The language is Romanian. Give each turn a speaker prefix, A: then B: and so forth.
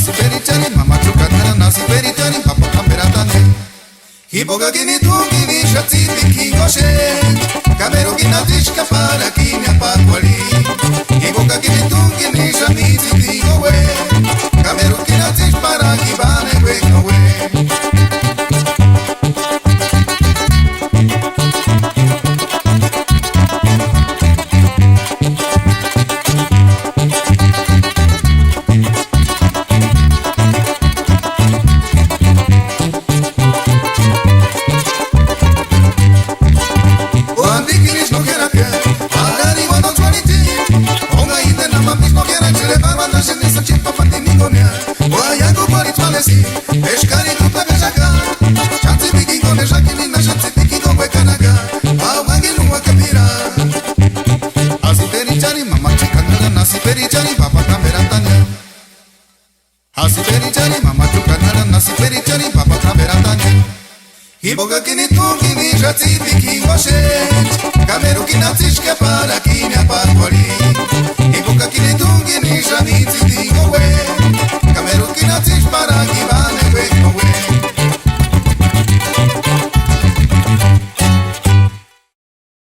A: Asiperichani mama chukatana nasiperichani papa kamberatane Hiboga gini tu gini shatsiti kigoshe Kamero gina tishka para kinya pakwali Hiboga gini tu gini shamiti kigowe Kamero gina tish para kibane wekawe Eshkari tu pe bejaga Chanti bigi gone jakini na chanti bigi gone kanaga Awagi nuwa kabira Asiperichani mama chikandara nasiperichani papa kamberatanya Asiperichani mama chukandara nasiperichani papa kamberatanya Hiboga kini tu kini jati bigi goshe Kameru kina tishke para kinya pa